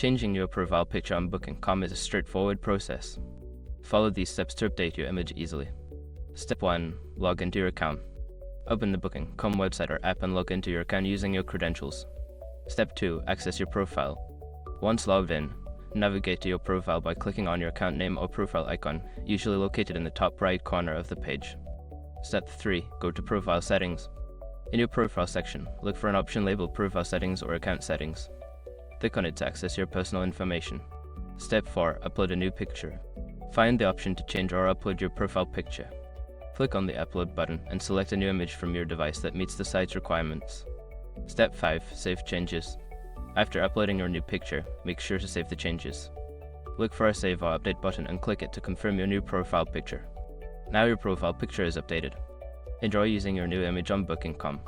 Changing your profile picture on Booking.com is a straightforward process. Follow these steps to update your image easily. Step 1. Log into your account. Open the Booking.com website or app and log into your account using your credentials. Step 2. Access your profile. Once logged in, navigate to your profile by clicking on your account name or profile icon, usually located in the top right corner of the page. Step 3. Go to Profile Settings. In your profile section, look for an option labeled Profile Settings or Account Settings. Click on it to access your personal information. Step 4. Upload a new picture. Find the option to change or upload your profile picture. Click on the Upload button and select a new image from your device that meets the site's requirements. Step 5. Save changes. After uploading your new picture, make sure to save the changes. Look for a Save or Update button and click it to confirm your new profile picture. Now your profile picture is updated. Enjoy using your new image on Booking.com.